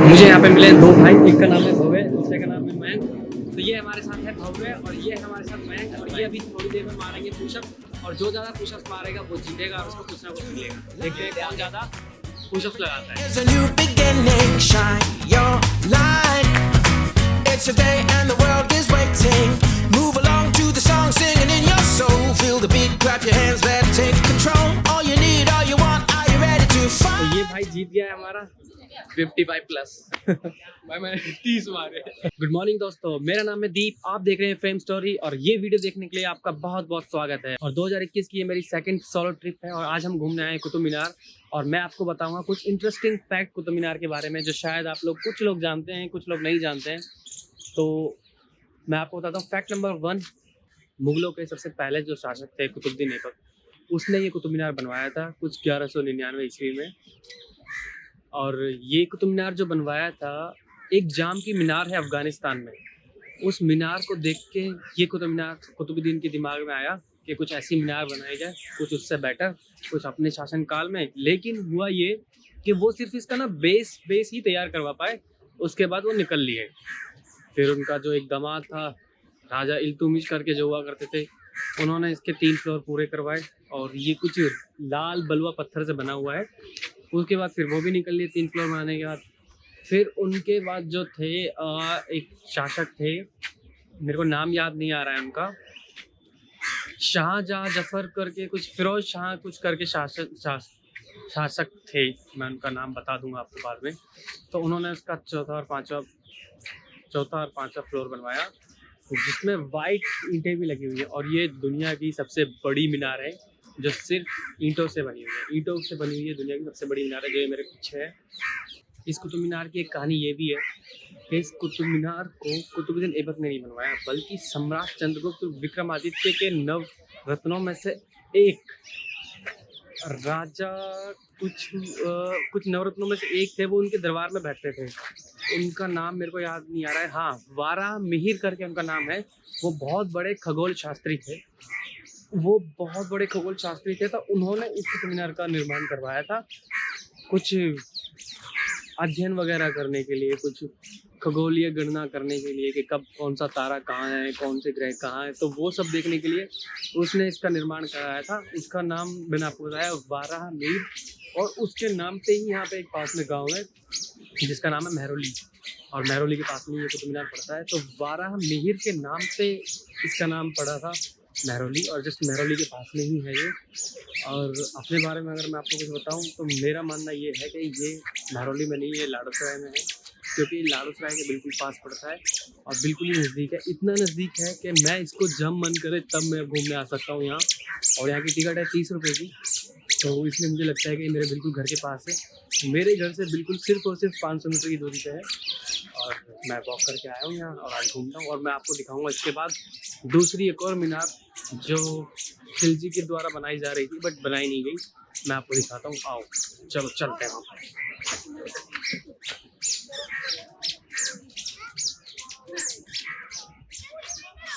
मुझे यहाँ पे मिले दो भाई, एक का नाम है भव्य, दूसरे का नाम है मयंक। तो ये हमारे साथ है भव्य और ये है हमारे साथ मयंक, और ये अभी थोड़ी देर में मारेंगे पुशअप, और जो ज़्यादा पुशअप मारेगा वो जीतेगा और उसको कुछ ना कुछ मिलेगा। देखते हैं कौन ज़्यादा पुशअप लगाता है। There's a new beginning, shine your light. It's a day and the world is waiting. Move along to the song, singing in your soul. Feel the beat, clap your hands, let's take control. All you need, all you want, are you ready to fight? तो ये भाई जीत गया है हमारा 55 plus. भाई मैंने 30 मारे। Good morning दोस्तों, मेरा नाम है दीप, आप देख रहे हैं फेम स्टोरी, और ये वीडियो देखने के लिए आपका बहुत बहुत स्वागत है। और 2021 की ये मेरी सेकंड सोलो ट्रिप है, और आज हम घूमने आए हैं कुतुब मीनार। और मैं आपको बताऊंगा कुछ इंटरेस्टिंग फैक्ट कुतुब मीनार के बारे में, जो शायद आप लोग कुछ लोग जानते हैं, कुछ लोग नहीं जानते हैं। तो मैं आपको बताता हूँ। फैक्ट नंबर 1, मुगलों के सबसे पहले जो शासक थे कुतुबुद्दीन ऐबक, उसने ये कुतुब मीनार बनवाया था कुछ 1199 ईस्वी में। और ये कुतुब मीनार जो बनवाया था, एक जाम की मीनार है अफ़गानिस्तान में। उस मीनार को देख के ये कुतुब मीनार कुतुबुद्दीन के दिमाग में आया कि कुछ ऐसी मीनार बनाई जाए, कुछ उससे बेटर, कुछ अपने शासनकाल में। लेकिन हुआ ये कि वो सिर्फ इसका ना बेस ही तैयार करवा पाए, उसके बाद वो निकल लिए। फिर उनका जो एक दामाद था, राजा इल्तुमिश करके जो हुआ करते थे, उन्होंने इसके 3 फ्लोर पूरे करवाए, और ये कुछ लाल बलुआ पत्थर से बना हुआ है। उसके बाद फिर वो भी निकल लिए 3 फ्लोर बनाने के बाद। फिर उनके बाद जो थे एक शासक थे, मेरे को नाम याद नहीं आ रहा है उनका, शाहजहाँ जफर करके, कुछ फिरोज शाह कुछ करके शासक थे। मैं उनका नाम बता दूंगा आपको बाद में। तो उन्होंने उसका चौथा और पांचवा फ्लोर बनवाया, जिसमें वाइट ईंटें भी लगी हुई है। और ये दुनिया की सबसे बड़ी मीनार है, जो सिर्फ ईंटों से बनी हुई है। ईंटों से बनी हुई है दुनिया की सबसे बड़ी मीनार है, जो ये मेरे पीछे है। इस कुतुब मीनार की एक कहानी ये भी है कि इस कुतुब मीनार को कुतुबुद्दीन ऐबक ने नहीं बनवाया, बल्कि सम्राट चंद्रगुप्त विक्रमादित्य के 9 रत्नों में से एक राजा, कुछ नवरत्नों में से एक थे। वो उनके दरबार में बैठते थे। उनका नाम मेरे को याद नहीं आ रहा है। हाँ, वारा मिहिर करके उनका नाम है। वो बहुत बड़े खगोल शास्त्री थे। तो उन्होंने इस कुतुब मीनार का निर्माण करवाया था, कुछ अध्ययन वगैरह करने के लिए, कुछ खगोलीय गणना करने के लिए कि कब कौन सा तारा कहाँ है, कौन से ग्रह कहाँ है। तो वो सब देखने के लिए उसने इसका निर्माण कराया था। उसका नाम मैंने आपको बताया, वाराह मीर। और उसके नाम पे ही यहाँ पे एक पास में गांव है जिसका नाम है महरौली, और महरौली के पास में ये कुतुब मीनार पड़ता है। तो वाराह मिहिर के नाम से इसका नाम पड़ा था महरौली, और जस्ट महरौली के पास में ही है ये। और अपने बारे में अगर मैं आपको कुछ बताऊं तो मेरा मानना ये है कि ये महरौली में नहीं, ये लाड़ोसराय में है, क्योंकि लाड़ोसराय के बिल्कुल पास पड़ता है और बिल्कुल ही नज़दीक है। इतना नज़दीक है कि मैं इसको जब मन करे तब मैं घूमने आ सकता हूँ यहाँ। और यहाँ की टिकट है 30 रुपये की, तो इसलिए मुझे लगता है कि मेरे बिल्कुल घर के पास है। मेरे घर से बिल्कुल सिर्फ और सिर्फ 500 मीटर की दूरी पे है, और मैं वॉक करके आया हूँ यहाँ, और आज घूमता हूँ। और मैं आपको दिखाऊंगा इसके बाद दूसरी एक और मीनार जो खिलजी के द्वारा बनाई जा रही थी, बट बनाई नहीं गई। मैं आपको दिखाता हूँ, आओ चलो चलते हैं वहाँ पर।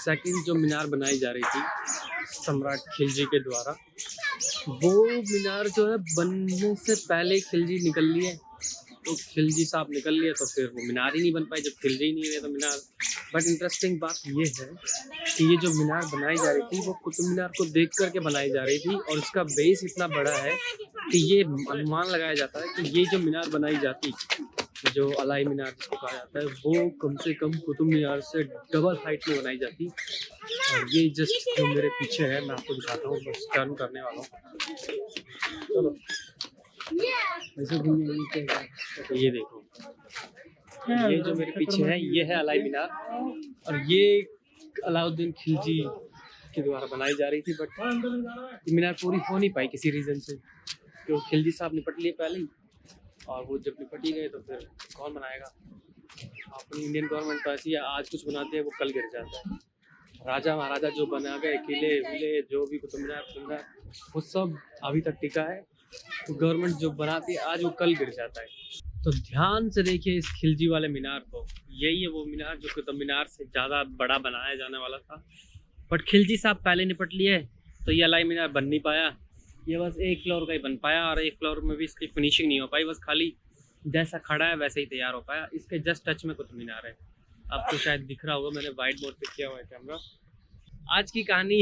सेकंड जो मीनार बनाई जा रही थी सम्राट खिलजी के द्वारा, वो मीनार जो है बनने से पहले खिलजी निकल लिए। तो खिलजी साहब निकल लिए, तो फिर वो मीनार ही नहीं बन पाई। जब खिलजी ही नहीं रहे तो मीनार। बट इंटरेस्टिंग बात ये है कि ये जो मीनार बनाई जा रही थी, वो कुतुब मीनार को देख करके बनाई जा रही थी, और इसका बेस इतना बड़ा है कि ये अनुमान लगाया जाता है कि ये जो मीनार बनाई जाती, जो अलाई मीनार जिसको कहा जाता है, वो कम से कम कुतुब मीनार से डबल हाइट में बनाई जाती। और ये जस्ट जो मेरे पीछे है, मैं आपको दिखाता हूँ, बस टर्न करने वाला हूँ। चलो ऐसे घूमने। तो ये देखो, ये जो मेरे पीछे है, ये है अलाई मीनार, और ये अलाउद्दीन खिलजी के द्वारा बनाई जा रही थी। बट ये मीनार पूरी हो नहीं पाई किसी रीज़न से, क्योंकि खिलजी साहब निपट लिए पहले ही, और वो जब निपट ही गए तो फिर कौन बनाएगा। अपनी इंडियन गवर्नमेंट तो ऐसी है, आज कुछ बनाते हैं वो कल गिर जाता है। राजा महाराजा जो बना गए, किले विले जो भी कुतुब मीनार, वो सब अभी तक टिका है। तो गवर्नमेंट जो बनाती है आज, वो कल गिर जाता है। तो ध्यान से देखिए इस खिलजी वाले मीनार को। यही है वो मीनार जो कुतुब मीनार से ज़्यादा बड़ा बनाया जाने वाला था, बट खिलजी साहब पहले निपट लिए, तो ये अलाई मीनार बन नहीं पाया। ये बस 1 फ्लोर का ही बन पाया, और 1 फ्लोर में भी इसकी फिनिशिंग नहीं हो पाई, बस खाली जैसा खड़ा है वैसे ही तैयार हो पाया। इसके जस्ट टच में कुतुब मीनार है। आपको शायद दिख रहा होगा, मैंने वाइड मोड पे किया हुआ है कैमरा। आज की कहानी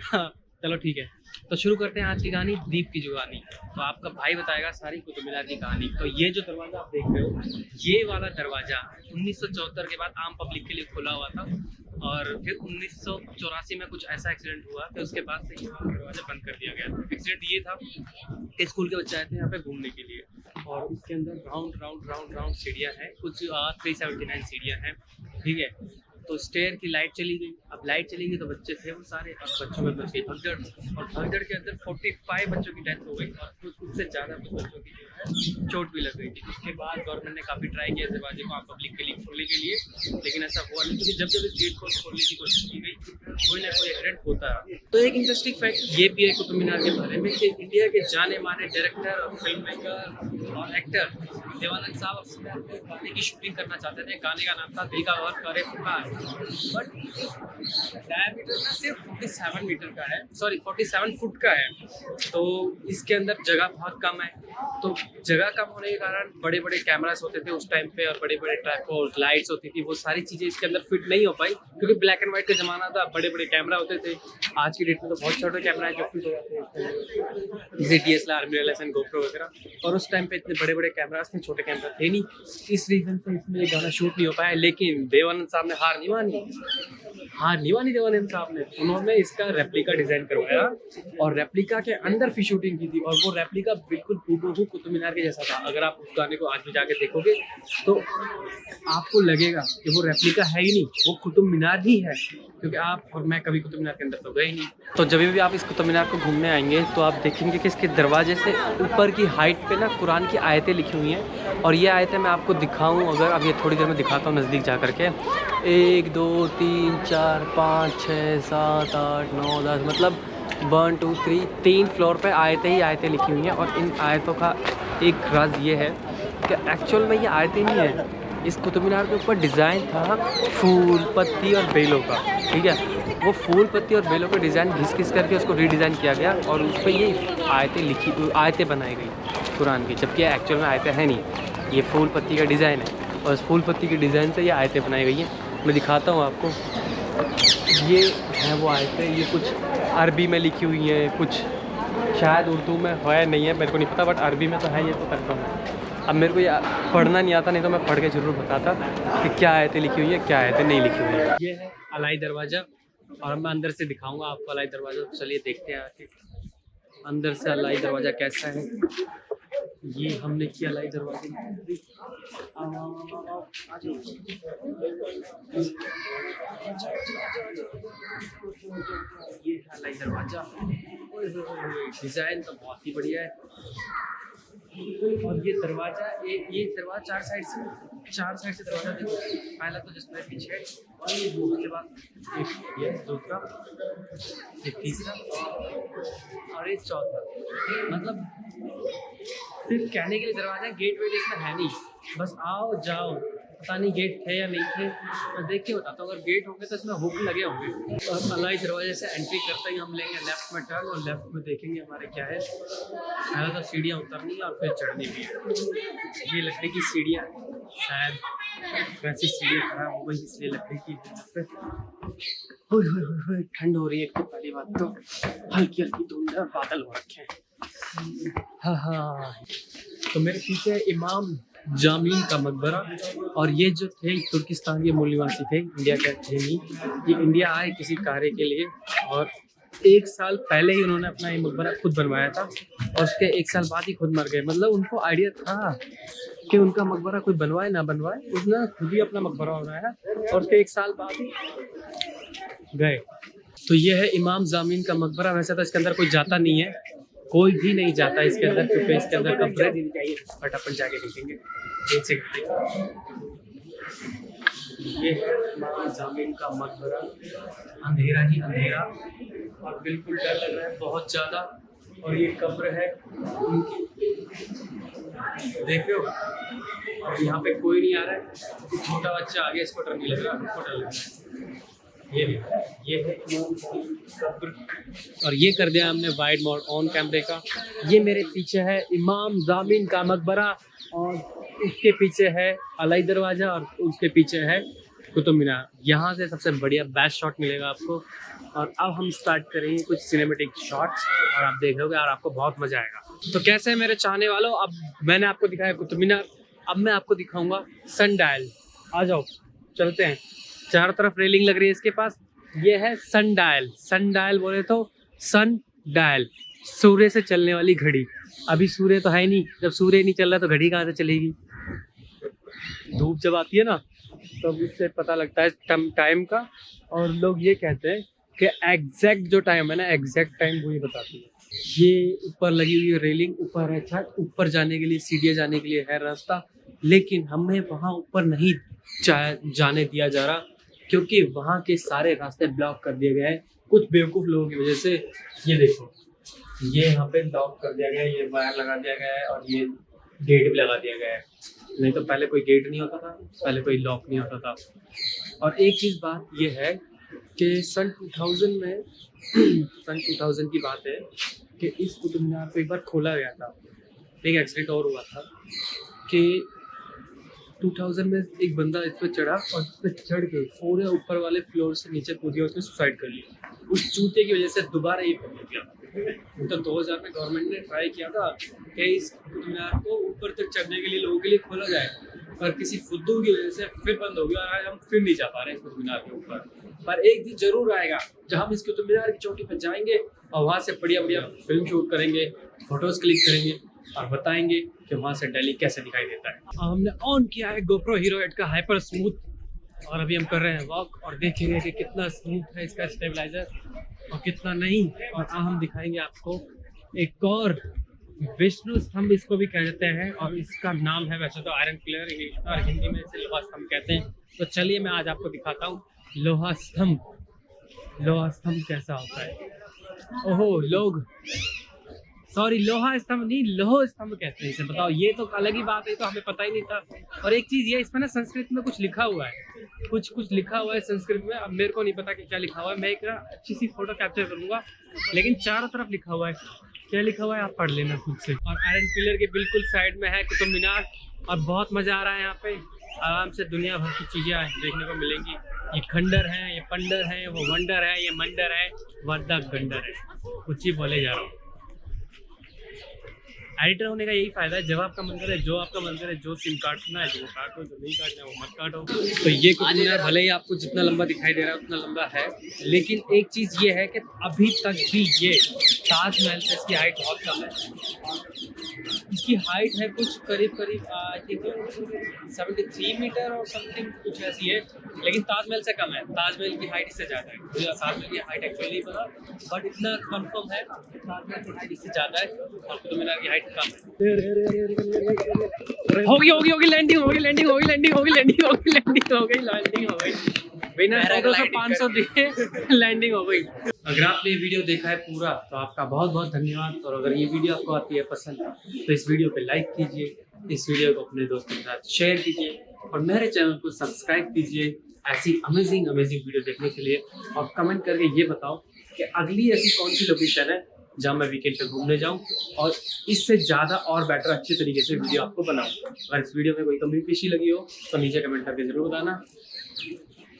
हाँ, चलो ठीक है, तो शुरू करते हैं आज की कहानी, दीप की जुगानी। तो आपका भाई बताएगा सारी कुतुब मीनार की कहानी। तो ये जो दरवाज़ा आप देख रहे हो, ये वाला दरवाज़ा 1974 के बाद आम पब्लिक के लिए खुला हुआ था, और फिर 1984 में कुछ ऐसा एक्सीडेंट हुआ कि उसके बाद से ये दरवाज़ा बंद कर दिया गया। एक्सीडेंट ये था कि स्कूल के बच्चे आए थे यहाँ पे घूमने के लिए, और इसके अंदर राउंड राउंड राउंड राउंड सीढ़ियाँ हैं, कुछ 379 सीढ़ियाँ हैं, ठीक है। तो स्टेयर की लाइट चली गई। अब लाइट चली गई तो बच्चे थे वो सारे, अब बच्चों में बच गई भगदड़, और भगदड़ के अंदर 45 बच्चों की डेथ हो गई, और कुछ उससे ज़्यादा कुछ बच्चों की जो है चोट भी लग गई थी। उसके बाद गवर्नमेंट ने काफ़ी ट्राई किया दरवाजे को आप पब्लिक के लिए खोलने के लिए, लेकिन ऐसा हुआ नहीं, क्योंकि जब इस गेट को खोलने की कोशिश की गई कोई ना कोई एक्सीडेंट होता है। तो एक इंटरेस्टिंग फैक्ट ये भी है कुतुब मीनार के बारे में कि इंडिया के जाने माने डायरेक्टर और फिल्म मेकर और एक्टर देवानंद साहब अपने अपने गाने की शूटिंग करना चाहते थे। गाने का नाम था दिल का गौर करे पुकार, बट डायमीटर ना सिर्फ 47 मीटर का है, सॉरी 47 फुट का है। तो इसके अंदर जगह बहुत कम है, तो जगह कम होने के कारण बड़े बड़े कैमरास होते थे उस टाइम पे, और बड़े बड़े ट्राइपॉड लाइट्स होती थी, वो सारी चीज़ें इसके अंदर फिट नहीं हो पाई, क्योंकि ब्लैक एंड व्हाइट का ज़माना था, बड़े बड़े कैमरा होते थे। आज की डेट में तो बहुत छोटे कैमरा है जो फिट हो जाते हैं, जैसे DSLR, मिररलेस एंड GoPro वगैरह, और उस टाइम पे इतने बड़े बड़े कैमरास थे, छोटे कैमरा थे नहीं। इस रीज़न से इसमें ये गाना शूट नहीं हो पाया। लेकिन देवानंद साहब ने हार नहीं मानी देवानंद साहब ने। उन्होंने इसका रेप्लिका डिज़ाइन करवाया, और रेप्लिका के अंदर फिर शूटिंग की थी, और वो रेप्लिका बिल्कुल हूबहू कुतुब मीनार के जैसा था। अगर आप उस गाने को आज भी जाके देखोगे तो आपको लगेगा कि वो रेप्लिका है ही नहीं, वो कुतुब मीनार ही है, क्योंकि आप और मैं कभी कुतुब मीनार के अंदर तो गए नहीं। तो जब भी आप इस कुतुब मीनार को घूमने आएंगे तो आप देखेंगे कि इसके दरवाजे से ऊपर की हाइट पे ना कुरान की आयतें लिखी हुई हैं, और ये आयतें मैं आपको दिखाऊं, अगर अब ये थोड़ी देर में दिखाता हूँ नज़दीक जा करके। 1 2 3 4 5 6 7 8 9 10, मतलब 1 2 3 फ्लोर पे आयतें ही आयतें लिखी हुई हैं। और इन आयतों का एक राज ये है कि एक्चुअल में ये आयतें नहीं है, इस कुतुब मीनार के ऊपर डिज़ाइन था फूल पत्ती और बेलों का, ठीक है। वो फूल पत्ती और बेलों का डिज़ाइन घिस करके उसको रीडिज़ाइन किया गया, और उस पर ये आयतें बनाई गई कुरान की, जबकि एक्चुअल में आयतें हैं नहीं, ये फूल पत्ती का डिज़ाइन है, और इस फूल पत्ती के डिज़ाइन से ये आयतें बनाई गई हैं। मैं दिखाता हूँ आपको, ये है वो आयतें, ये कुछ अरबी में लिखी हुई हैं, कुछ शायद उर्दू में है नहीं है, मेरे को नहीं पता, बट अरबी में तो है, ये तो कंफर्म है। अब मेरे को ये पढ़ना नहीं आता, नहीं तो मैं पढ़ के ज़रूर बताता कि क्या आयतें लिखी हुई है, क्या आयतें नहीं लिखी हुई है। ये है अलाई दरवाज़ा, और मैं अंदर से दिखाऊंगा आपको अलाई दरवाज़ा। तो चलिए देखते हैं आके अंदर से अलाई दरवाज़ा कैसा है। ये हमने किया अलाई दरवाज़े, ये है अलाई दरवाज़ा, डिज़ाइन तो बहुत ही बढ़िया है। और ये दरवाज़ा चार साइड से दरवाज़ा देखो, पहला तो जिसमें पीछे, और ये उसके बाद एक ये दूसरा, एक तीसरा, और एक चौथा। मतलब सिर्फ कहने के लिए दरवाज़ा, गेट वेट इसमें है नहीं, बस आओ जाओ। पता नहीं गेट थे या नहीं थे, मैं देख के बताता हूँ। अगर गेट होंगे तो इसमें हुक लगे होंगे। और अलाई दरवाजे से एंट्री करते ही हम लेंगे लेफ्ट में टर्न, और लेफ्ट में देखेंगे हमारे क्या है। पहले तो सीढ़ियाँ उतरनी है और फिर चढ़नी भी है। ये लकड़ी की सीढ़ियाँ, शायद वैसी सीढ़ियाँ खराब हो गई इसलिए लकड़ी की है। ठंड हो रही है, एक तो पहली बात तो हल्की हल्की धुंध और बादल हो रखे हैं। हाँ, तो मेरे पीछे इमाम जामीन का मकबरा, और ये जो थे तुर्किस्तान के मूल निवासी थे, इंडिया के थे नहीं, ये इंडिया आए किसी कार्य के लिए, और 1 साल पहले ही उन्होंने अपना ये मकबरा खुद बनवाया था, और उसके 1 साल बाद ही खुद मर गए। मतलब उनको आइडिया था कि उनका मकबरा कोई बनवाए ना बनवाए, उसने खुद ही अपना मकबरा बनाया, और उसके 1 साल बाद ही गए। तो ये है इमाम जामीन का मकबरा। वैसे तो इसके अंदर कोई जाता नहीं है, कोई भी नहीं जाता इसके अंदर, क्योंकि इसके अंदर कब्र देनी चाहिए, बट अपन जाके देखेंगे। एक सेकंड, ये है इमाम जामीन का मकबरा, अंधेरा ही अंधेरा, और बिल्कुल डर लग रहा है बहुत ज़्यादा। और ये कब्र है उनकी, देख रहे हो, और यहाँ पे कोई नहीं आ रहा है। छोटा बच्चा आगे, इसको डर नहीं लग रहा, हमको डर लग रहा है। ये है कब्र, और ये कर दिया हमने वाइड मोड ऑन कैमरे का। ये मेरे पीछे है इमाम जामीन का मकबरा, और उसके पीछे है अलाई दरवाज़ा और उसके पीछे है कुतुब मीनार। यहाँ से सबसे बढ़िया बेस्ट शॉट मिलेगा आपको। और अब हम स्टार्ट करेंगे कुछ सिनेमेटिक शॉट्स और आप देखोगे और आपको बहुत मज़ा आएगा। तो कैसे है मेरे चाहने वालों, अब मैंने आपको दिखाया कुतुब मीनार, अब मैं आपको दिखाऊंगा सन डायल। आ जाओ चलते हैं। चारों तरफ रेलिंग लग रही है इसके पास। ये है सन डायल। सन डायल बोले तो सन डायल, सूर्य से चलने वाली घड़ी। अभी सूर्य तो है नहीं, जब सूर्य नहीं चल रहा तो घड़ी कहाँ से चलेगी। धूप जब आती है ना तब इससे पता लगता है टाइम का। और लोग ये कहते हैं कि एग्जैक्ट जो टाइम है ना, एग्जैक्ट टाइम वो ही बताती है। ये ऊपर लगी हुई है रेलिंग, ऊपर है छत, ऊपर जाने के लिए सीढ़ियाँ जाने के लिए है रास्ता, लेकिन हमें वहाँ ऊपर नहीं जाने दिया जा रहा क्योंकि वहाँ के सारे रास्ते ब्लॉक कर दिए गए हैं कुछ बेवकूफ़ लोगों की वजह से। ये देखो, ये यहाँ पे लॉक कर दिया गया है, ये वायर लगा दिया गया है और ये गेट भी लगा दिया गया है। नहीं तो पहले कोई गेट नहीं होता था, पहले कोई लॉक नहीं होता था। और एक चीज़ बात ये है कि सन 2000 में सन 2000 की बात है कि इस कुतुब मीनार को एक बार खोला गया था। एक एक्सीडेंट और हुआ था कि 2000 में एक बंदा इस पर चढ़ा और इस पर चढ़ के पूरे ऊपर वाले फ्लोर से नीचे कूद गया, उसने सुसाइड कर लिया। उस चूते की वजह से दोबारा ये पकड़ गया। तो 2000 में गवर्नमेंट ने ट्राई किया था कि इस कुतुब मीनार को ऊपर तक चढ़ने के लिए लोगों के लिए खोला जाए, पर किसी फुद्दू की वजह से फिर बंद हो गया और आज हम फिर नहीं जा पा रहे हैं इस कुतुब मीनार के ऊपर। पर एक दिन जरूर आएगा जब हम इस कुतुब मीनार की चोटी पर जाएंगे और वहाँ से बढ़िया बढ़िया फिल्म शूट करेंगे, फोटोज क्लिक करेंगे और बताएंगे कि वहाँ से दिल्ली कैसे दिखाई देता है। हमने ऑन किया है GoPro Hero 8 का हाइपर स्मूथ और अभी हम कर रहे हैं वॉक और देखेंगे कि कितना स्मूथ है इसका स्टेबलाइजर और कितना नहीं। और हम दिखाएंगे आपको एक और विष्णु स्तंभ इसको भी कह देते हैं और इसका नाम है वैसे तो आयरन पिलर, इंग्लिश में, और हिंदी में इसे लोहा स्तंभ कहते हैं। तो चलिए मैं आज आपको दिखाता हूँ लोहा स्तंभ। लोहा स्तंभ कैसा होता है। ओहो लोग सॉरी लोहा स्तंभ नहीं, लोह स्तंभ कहते हैं इसे। बताओ, ये तो अलग ही बात है, तो हमें पता ही नहीं था। और एक चीज़ ये, इसमें ना संस्कृत में कुछ लिखा हुआ है, कुछ लिखा हुआ है संस्कृत में। अब मेरे को नहीं पता कि क्या लिखा हुआ है। मैं एक अच्छी सी फोटो कैप्चर करूंगा, लेकिन चारों तरफ लिखा हुआ है। क्या लिखा हुआ है आप पढ़ लेना खुद से। और आयरन पिलर के बिल्कुल साइड में है कुतुब मीनार और बहुत मज़ा आ रहा है यहाँ पे। आराम से दुनिया भर की चीज़ें देखने को मिलेंगी। ये खंडर है, ये पंडर है, वो वंडर है, ये मंडर है, वर्दा गंडर है, कुछ ही बोले जा रहा हूँ। एडिटर होने का यही फायदा है, जब आपका मन करे, जो आपका मन करे, जो सिम काटना है वो काटो, जो नहीं काटना है वो मत काटो। तो ये कुतुब मीनार भले ही आपको जितना लंबा दिखाई दे रहा है उतना लंबा है, लेकिन एक चीज़ ये है कि अभी तक भी ये ताजमहल से इसकी हाइट बहुत कम है। इसकी हाइट है कुछ करीब आई थिंक 73 मीटर और समथिंग कुछ ऐसी है, लेकिन ताजमहल से कम है। ताजमहल की हाइट इससे ज़्यादा है। मुझे ताजमहल की हाइट एक्चुअली नहीं पता, बट इतना कंफर्म है ताजमहल की हाइट इससे ज़्यादा है और कुतुब मीनार की हाइट कम है। होगी लैंडिंग बिना 500 दिए लैंडिंग हो गई। अगर आपने ये वीडियो देखा है पूरा तो आपका बहुत बहुत धन्यवाद। और अगर ये वीडियो आपको आती है पसंद तो इस वीडियो पे लाइक कीजिए, इस वीडियो को अपने दोस्तों के साथ शेयर कीजिए और मेरे चैनल को सब्सक्राइब कीजिए ऐसी अमेजिंग वीडियो देखने के लिए। और कमेंट करके ये बताओ कि अगली ऐसी कौन सी लोकेशन है जहाँ मैं वीकेंड पे घूमने जाऊँ और इससे ज़्यादा और बेटर अच्छी तरीके से वीडियो आपको बनाऊँ। अगर इस वीडियो में कोई कमी पेशी लगी हो तो नीचे कमेंट करके ज़रूर बताना।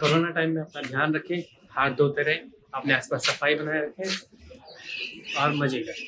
कोरोना टाइम में अपना ध्यान रखें, हाथ धोते रहें, अपने आसपास सफाई बनाए रखें और मजे करें।